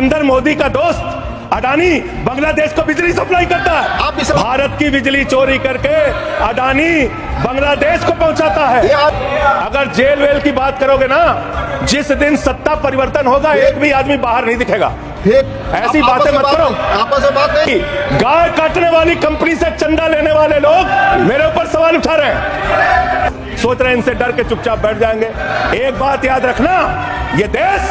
नरेंद्र मोदी का दोस्त अडानी बांग्लादेश को बिजली सप्लाई करता है। भारत की बिजली चोरी करके अडानी बांग्लादेश को पहुंचाता है। अगर जेल वेल की बात करोगे ना, जिस दिन सत्ता परिवर्तन होगा एक भी आदमी बाहर नहीं दिखेगा। ऐसी बातें मत करो। आपस में बात नहीं। गाय काटने वाली कंपनी से चंदा लेने वाले लोग मेरे ऊपर सवाल उठा रहे हैं, सोच रहे हैं इनसे डर के चुपचाप बैठ जाएंगे। एक बात याद रखना, ये देश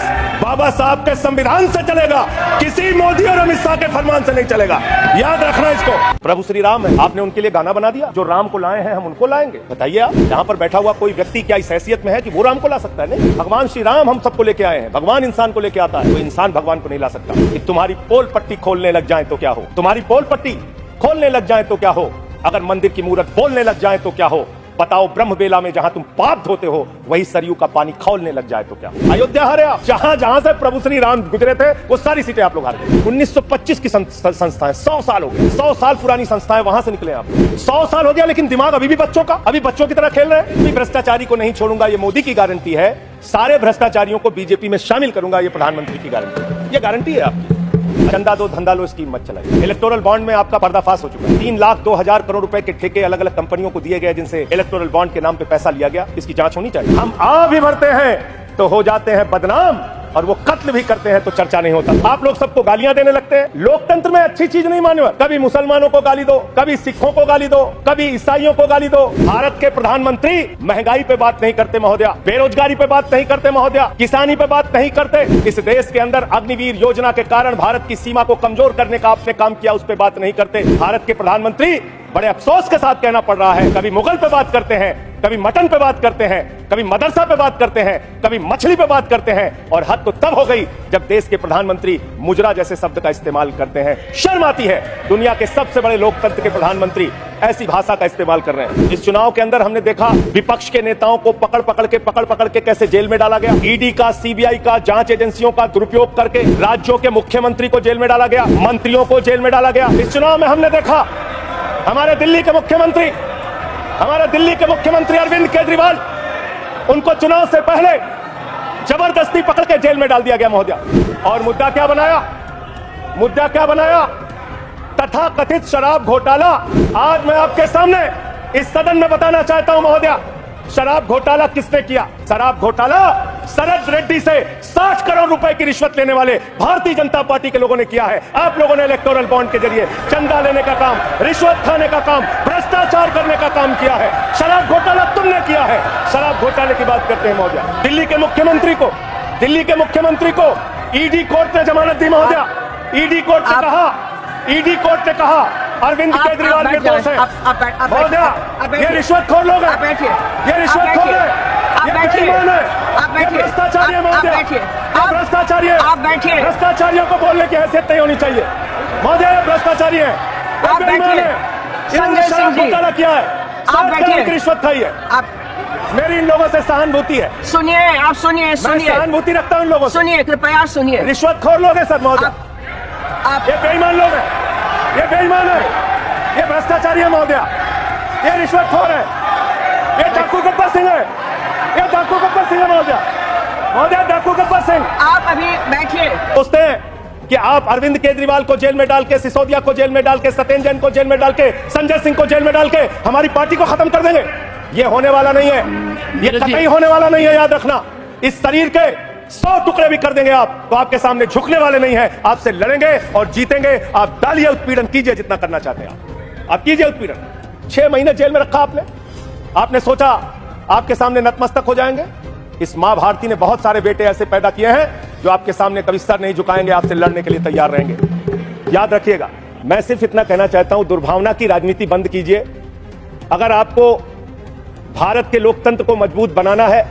बाबा साहब के संविधान से चलेगा, किसी मोदी और अमित शाह के फरमान से नहीं चलेगा। याद रखना इसको। प्रभु श्री राम है, आपने उनके लिए गाना बना दिया। जो राम को लाए हैं हम उनको लाएंगे। बताइए आप, यहाँ पर बैठा हुआ कोई व्यक्ति क्या इस हैसियत में है कि वो राम को ला सकता है? नहीं, भगवान श्री राम हम सबको लेके आए हैं। भगवान इंसान को लेके आता है, कोई इंसान भगवान को नहीं ला सकता। कि तुम्हारी पोल पट्टी खोलने लग जाए तो क्या हो, तुम्हारी पोल पट्टी खोलने लग जाए तो क्या हो, अगर मंदिर की मूर्त बोलने लग जाए तो क्या हो, बताओ ब्रह्म बेला में जहां तुम पाप धोते हो वही सरयू का पानी खौलने लग जाए तो क्या। अयोध्या हारे आप, जहां जहां से प्रभु श्री राम गुजरे थे वो सारी सीटें आप लोग हार गए। 1925 की संस्थाएं 100 साल हो गए, 100 साल पुरानी संस्थाएं, वहां से निकले आप। 100 साल हो गया लेकिन दिमाग अभी भी बच्चों का, अभी बच्चों की तरह खेल रहे हैं। भ्रष्टाचारी को नहीं छोड़ूंगा, ये मोदी की गारंटी है। सारे भ्रष्टाचारियों को बीजेपी में शामिल करूंगा, ये प्रधानमंत्री की गारंटी, ये गारंटी है आपकी। चंदा दो धंधा लो स्कीम मत चलाइए। इलेक्टोरल बॉन्ड में आपका पर्दाफाश हो चुका है। 3,02,000 करोड़ रुपए के ठेके अलग अलग कंपनियों को दिए गए, जिनसे इलेक्टोरल बॉन्ड के नाम पे पैसा लिया गया। इसकी जांच होनी चाहिए। हम आ भी भरते हैं तो हो जाते हैं बदनाम, और वो कत्ल भी करते हैं तो चर्चा नहीं होता। आप लोग सबको गालियां देने लगते हैं। लोकतंत्र में अच्छी चीज नहीं माने। कभी मुसलमानों को गाली दो, कभी सिखों को गाली दो, कभी ईसाइयों को गाली दो। भारत के प्रधानमंत्री महंगाई पे बात नहीं करते महोदया, बेरोजगारी पे बात नहीं करते महोदया, किसानी पे बात नहीं करते। इस देश के अंदर अग्निवीर योजना के कारण भारत की सीमा को कमजोर करने का आपने काम किया, उस पर बात नहीं करते। भारत के प्रधानमंत्री बड़े अफसोस के साथ कहना पड़ रहा है, कभी मुगल पे बात करते हैं, कभी मटन पे बात करते हैं, कभी मदरसा पे बात करते हैं, कभी मछली पे बात करते हैं, और हद तो तब हो गई जब देश के प्रधानमंत्री मुजरा जैसे शब्द का इस्तेमाल करते हैं। शर्म आती है। दुनिया के सबसे बड़े लोकतंत्र के प्रधानमंत्री ऐसी भाषा का इस्तेमाल कर रहे हैं। इस चुनाव के अंदर हमने देखा विपक्ष के नेताओं को पकड़ पकड़ के कैसे जेल में डाला गया। ईडी का, सीबीआई का, जांच एजेंसियों का दुरुपयोग करके राज्यों के मुख्यमंत्री को जेल में डाला गया, मंत्रियों को जेल में डाला गया। इस चुनाव में हमने देखा हमारे दिल्ली के मुख्यमंत्री अरविंद केजरीवाल, उनको चुनाव से पहले जबरदस्ती पकड़ के जेल में डाल दिया गया महोदया। और मुद्दा क्या बनाया? तथाकथित शराब घोटाला। आज मैं आपके सामने इस सदन में बताना चाहता हूं महोदया, शराब घोटाला किसने किया? शराब घोटाला शरद रेड्डी से 60 करोड़ रुपए की रिश्वत लेने वाले भारतीय जनता पार्टी के लोगों ने किया है। आप लोगों ने इलेक्टोरल बॉन्ड के जरिए चंदा लेने का काम, रिश्वत खाने का काम, भ्रष्टाचार करने का काम किया है। शराब घोटाला तुमने किया है। शराब घोटाले की बात करते हैं महोदया। दिल्ली के मुख्यमंत्री को ईडी कोर्ट ने जमानत दी महोदया। ईडी कोर्ट ने कहा अरविंद केजरीवाल के दोस्त है महोदया, ये रिश्वतखोर लोग हैं, ये रिश्वतखोर है, ये बेईमान है, ये भ्रष्टाचारी है महोदया, ये भ्रष्टाचारी है। भ्रष्टाचारियों को बोलने की हैसियत नहीं होनी चाहिए महोदया, ये भ्रष्टाचारी है, ये बेईमान है, इन्होंने शराब घोटाला किया है, 60 करोड़ की रिश्वत खाई है। मेरी इन लोगों से सहानुभूति है। सुनिए, आप सुनिए। मैं सहानुभूति रखता हूँ इन लोगों से। सुनिए, कृपया सुनिए। रिश्वतखोर लोग हैं सर महोदया, ये बेईमान लोग हैं, ये बेईमान है, ये भ्रष्टाचारी है महोदया, ये रिश्वतखोर है, ये डाकू गब्बर सिंह है, ये डाकू गब्बर सिंह है महोदया, डाकू गब्बर सिंह। आप अभी बैठिए। सोचते हैं कि आप अरविंद केजरीवाल को जेल में डाल के, सिसोदिया को जेल में डाल के, सत्येंद्र जैन को जेल में डाल के, संजय सिंह को जेल में डाल के हमारी पार्टी को खत्म कर देंगे। ये होने वाला नहीं है, ये कतई होने वाला नहीं है। याद रखना, इस शरीर के 100 टुकड़े भी कर देंगे आप तो आपके सामने झुकने वाले नहीं है। आपसे लड़ेंगे और जीतेंगे। आप डालिए, उत्पीड़न कीजिए जितना करना चाहते हैं आप कीजिए उत्पीड़न। 6 महीने जेल में रखा आपने सोचा आपके सामने नतमस्तक हो जाएंगे। इस मां भारती ने बहुत सारे बेटे ऐसे पैदा किए हैं जो आपके सामने कभी सर नहीं झुकाएंगे, आपसे लड़ने के लिए तैयार रहेंगे। याद रखिएगा, मैं सिर्फ इतना कहना चाहता हूं, दुर्भावना की राजनीति बंद कीजिए। अगर आपको भारत के लोकतंत्र को मजबूत बनाना है,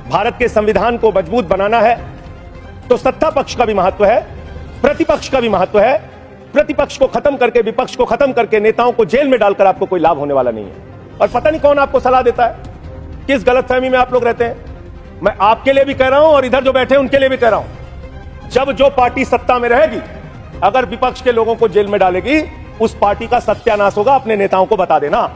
भारत के संविधान को मजबूत बनाना है, तो सत्ता पक्ष का भी महत्व है, प्रतिपक्ष का भी महत्व है। प्रतिपक्ष को खत्म करके, विपक्ष को खत्म करके, नेताओं को जेल में डालकर आपको कोई लाभ होने वाला नहीं है। और पता नहीं कौन आपको सलाह देता है, किस गलतफहमी में आप लोग रहते हैं। मैं आपके लिए भी कह रहा हूं और इधर जो बैठे हैं उनके लिए भी कह रहा हूं, जब जो पार्टी सत्ता में रहेगी, अगर विपक्ष के लोगों को जेल में डालेगी, उस पार्टी का सत्यानाश होगा। अपने नेताओं को बता देना।